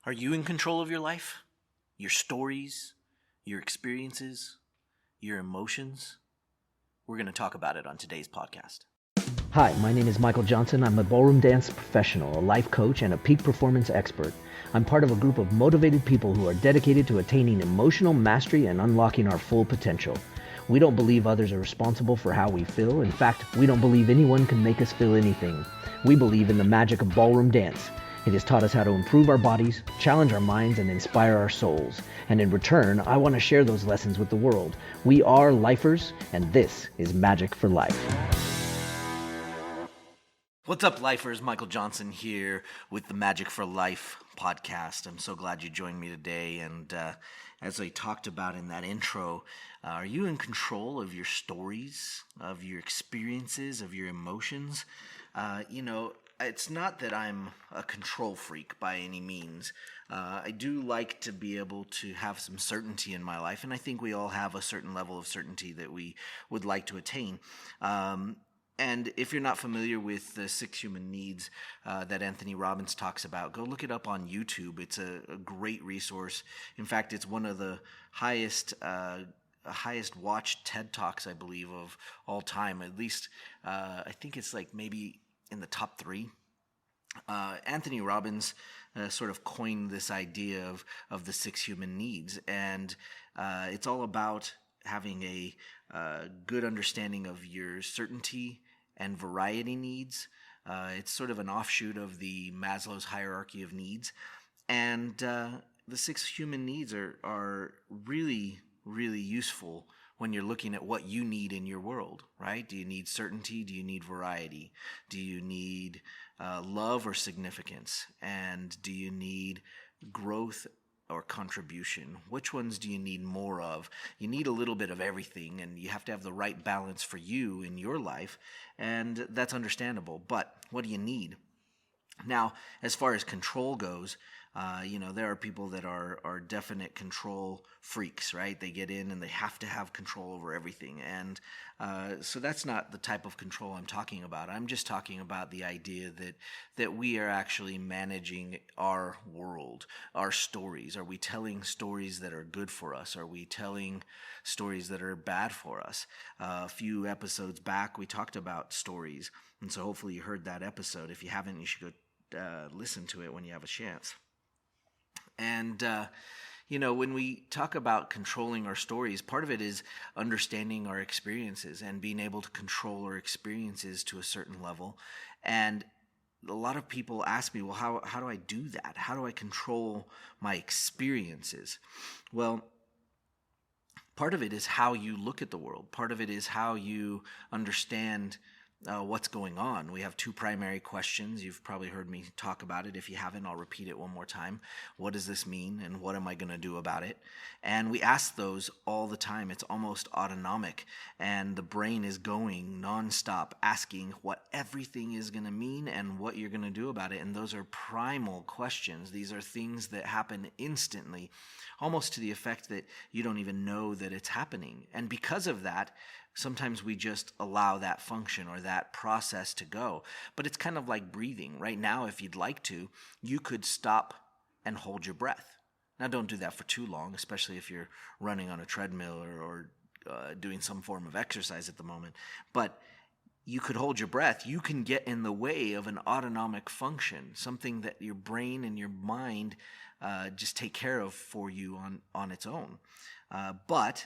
Are you in control of your life? Your stories? Your experiences? Your emotions? We're going to talk about it on today's podcast. Hi, my name is Michael Johnson. I'm a ballroom dance professional, a life coach, and a peak performance expert. I'm part of a group of motivated people who are dedicated to attaining emotional mastery and unlocking our full potential. We don't believe others are responsible for how we feel. In fact, we don't believe anyone can make us feel anything. We believe in the magic of ballroom dance. It has taught us how to improve our bodies, challenge our minds, and inspire our souls. And in return, I want to share those lessons with the world. We are lifers, and this is Magic for Life. What's up, lifers? Michael Johnson here with the Magic for Life podcast. I'm so glad you joined me today. And as I talked about in that intro, are you in control of your stories, of your experiences, of your emotions? It's not that I'm a control freak by any means. I do like to be able to have some certainty in my life, and I think we all have a certain level of certainty that we would like to attain. And if you're not familiar with the 6 human needs that Anthony Robbins talks about, go look it up on YouTube. It's a great resource. In fact, it's one of the highest watched TED Talks, I believe, of all time. At least I think it's like maybe in the top 3. Anthony Robbins sort of coined this idea of the 6 human needs, and it's all about having a good understanding of your certainty and variety needs. It's sort of an offshoot of the Maslow's hierarchy of needs, and the 6 human needs are really, really useful when you're looking at what you need in your world, right? Do you need certainty? Do you need variety? Do you need love or significance? And do you need growth or contribution? Which ones do you need more of? You need a little bit of everything, and you have to have the right balance for you in your life, and that's understandable. But what do you need? Now, as far as control goes, there are people that are definite control freaks, right? They get in and they have to have control over everything. And so that's not the type of control I'm talking about. I'm just talking about the idea that we are actually managing our world, our stories. Are we telling stories that are good for us? Are we telling stories that are bad for us? A few episodes back, we talked about stories. And so hopefully you heard that episode. If you haven't, you should go listen to it when you have a chance. And, when we talk about controlling our stories, part of it is understanding our experiences and being able to control our experiences to a certain level. And a lot of people ask me, well, how do I do that? How do I control my experiences? Well, part of it is how you look at the world. Part of it is how you understand what's going on. We have 2 primary questions. You've probably heard me talk about it. If you haven't, I'll repeat it one more time. What does this mean, and what am I going to do about it? And we ask those all the time. It's almost autonomic, and the brain is going nonstop asking what everything is going to mean and what you're going to do about it. And those are primal questions. These are things that happen instantly, almost to the effect that you don't even know that it's happening. And because of that, sometimes we just allow that function or that process to go. But it's kind of like breathing. Right now, if you'd like to, you could stop and hold your breath. Now, don't do that for too long, especially if you're running on a treadmill or doing some form of exercise at the moment. But you could hold your breath. You can get in the way of an autonomic function, something that your brain and your mind just take care of for you on its own. But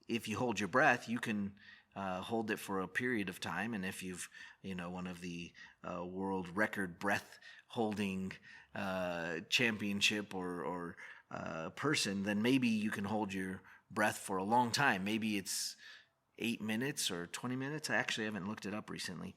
if you hold your breath, you can hold it for a period of time. And if you've, one of the world record breath holding championship or person, then maybe you can hold your breath for a long time. Maybe it's 8 minutes or 20 minutes. I actually haven't looked it up recently.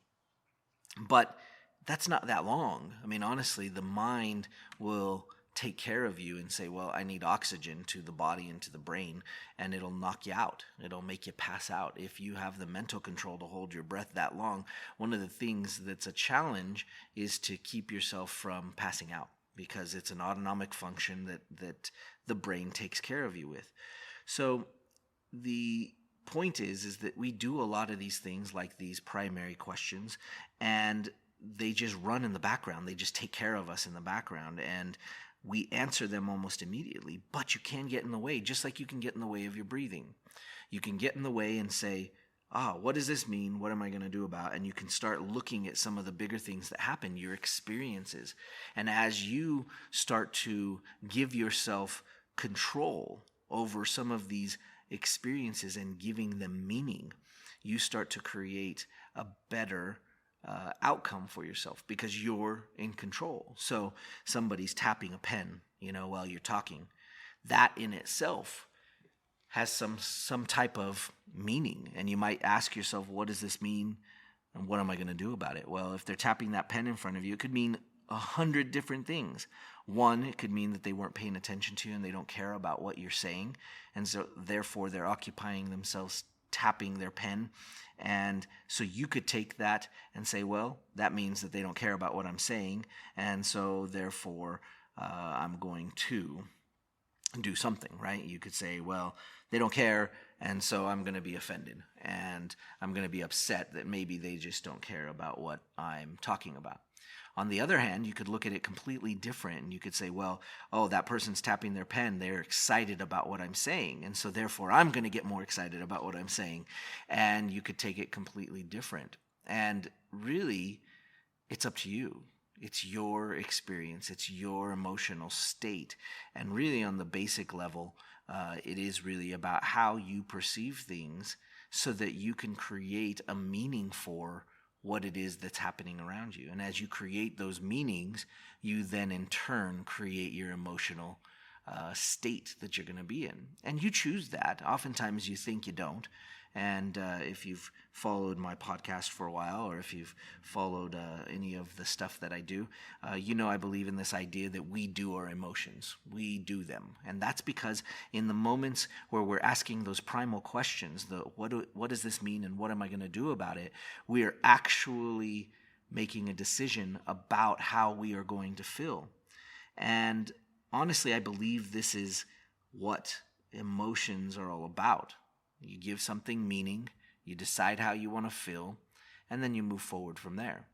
But that's not that long. I mean, honestly, the mind will take care of you and say, well, I need oxygen to the body and to the brain, and it'll knock you out. It'll make you pass out. If you have the mental control to hold your breath that long, one of the things that's a challenge is to keep yourself from passing out, because it's an autonomic function that the brain takes care of you with. So the point is that we do a lot of these things, like these primary questions, and they just run in the background. They just take care of us in the background, and we answer them almost immediately. But you can get in the way, just like you can get in the way of your breathing. You can get in the way and say, what does this mean? What am I going to do about it? And you can start looking at some of the bigger things that happen, your experiences. And as you start to give yourself control over some of these experiences and giving them meaning, you start to create a better outcome for yourself because you're in control. So somebody's tapping a pen, while you're talking. That in itself has some type of meaning. And you might ask yourself, what does this mean? And what am I going to do about it? Well, if they're tapping that pen in front of you, it could mean 100 different things. One, it could mean that they weren't paying attention to you and they don't care about what you're saying. And so therefore they're occupying themselves tapping their pen. And so you could take that and say, well, that means that they don't care about what I'm saying. And so therefore I'm going to do something, right? You could say, well, they don't care, and so I'm going to be offended, and I'm going to be upset that maybe they just don't care about what I'm talking about. On the other hand, you could look at it completely different, and you could say, well, that person's tapping their pen, they're excited about what I'm saying, and so therefore I'm going to get more excited about what I'm saying. And you could take it completely different. And really, it's up to you. It's your experience. It's your emotional state. And really on the basic level, it is really about how you perceive things so that you can create a meaning for what it is that's happening around you. And as you create those meanings, you then in turn create your emotional state that you're going to be in. And you choose that. Oftentimes you think you don't. And if you've followed my podcast for a while, or if you've followed any of the stuff that I do, I believe in this idea that we do our emotions. We do them. And that's because in the moments where we're asking those primal questions, what does this mean and what am I going to do about it, we are actually making a decision about how we are going to feel. And honestly, I believe this is what emotions are all about. You give something meaning, you decide how you want to feel, and then you move forward from there.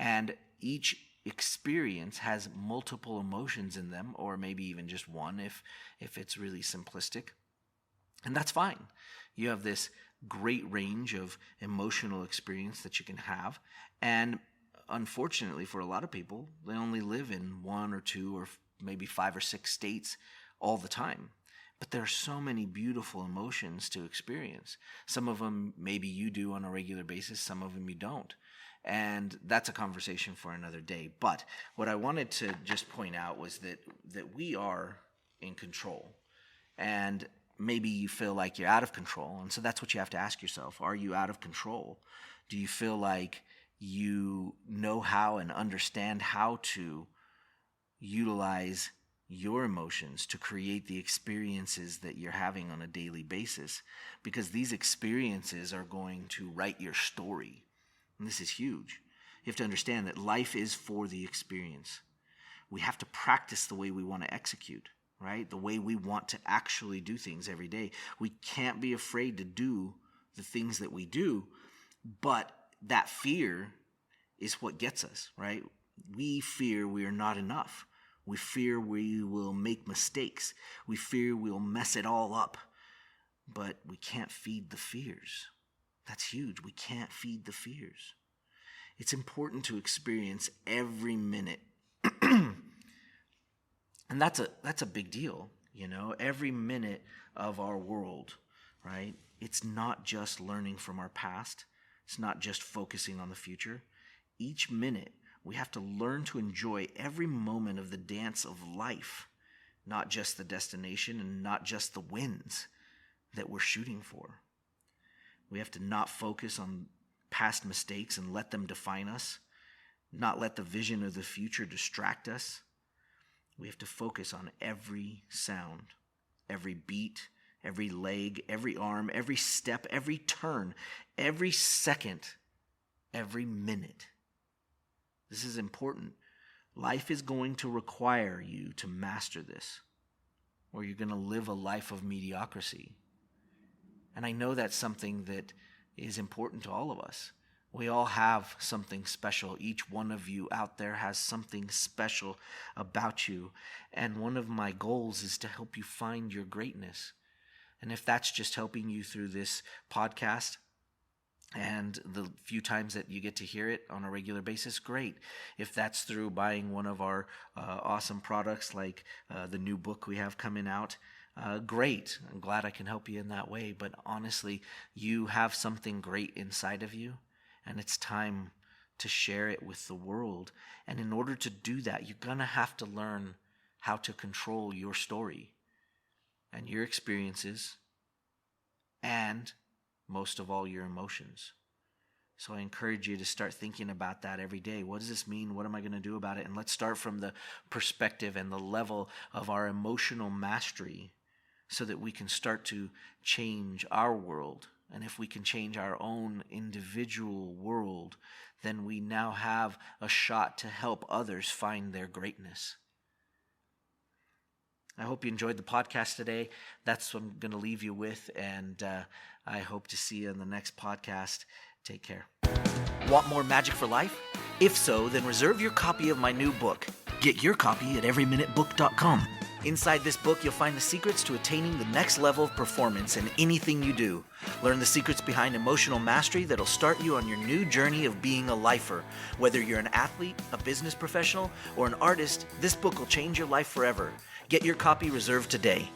And each experience has multiple emotions in them, or maybe even just one if it's really simplistic. And that's fine. You have this great range of emotional experience that you can have. And unfortunately for a lot of people, they only live in one or two or maybe 5 or 6 states all the time. But there are so many beautiful emotions to experience. Some of them maybe you do on a regular basis, some of them you don't. And that's a conversation for another day. But what I wanted to just point out was that we are in control. And maybe you feel like you're out of control. And so that's what you have to ask yourself. Are you out of control? Do you feel like you know how and understand how to utilize your emotions to create the experiences that you're having on a daily basis? Because these experiences are going to write your story. And this is huge. You have to understand that life is for the experience. We have to practice the way we want to execute, right? The way we want to actually do things every day. We can't be afraid to do the things that we do, but that fear is what gets us, right? We fear we are not enough. We fear we will make mistakes. We fear we'll mess it all up. But we can't feed the fears. That's huge. We can't feed the fears. It's important to experience every minute. And that's a big deal, every minute of our world, right? It's not just learning from our past. It's not just focusing on the future. Each minute, we have to learn to enjoy every moment of the dance of life, not just the destination and not just the wins that we're shooting for. We have to not focus on past mistakes and let them define us, not let the vision of the future distract us. We have to focus on every sound, every beat, every leg, every arm, every step, every turn, every second, every minute. This is important. Life is going to require you to master this, or you're going to live a life of mediocrity. And I know that's something that is important to all of us. We all have something special. Each one of you out there has something special about you. And one of my goals is to help you find your greatness. And if that's just helping you through this podcast and the few times that you get to hear it on a regular basis, great. If that's through buying one of our awesome products like the new book we have coming out, great. I'm glad I can help you in that way. But honestly, you have something great inside of you, and it's time to share it with the world. And in order to do that, you're going to have to learn how to control your story and your experiences, and most of all, your emotions. So I encourage you to start thinking about that every day. What does this mean? What am I going to do about it? And let's start from the perspective and the level of our emotional mastery so that we can start to change our world. And if we can change our own individual world, then we now have a shot to help others find their greatness. I hope you enjoyed the podcast today. That's what I'm going to leave you with, and I hope to see you in the next podcast. Take care. Want more Magic for Life? If so, then reserve your copy of my new book. Get your copy at everyminutebook.com. Inside this book, you'll find the secrets to attaining the next level of performance in anything you do. Learn the secrets behind emotional mastery that'll start you on your new journey of being a lifer. Whether you're an athlete, a business professional, or an artist, this book will change your life forever. Get your copy reserved today.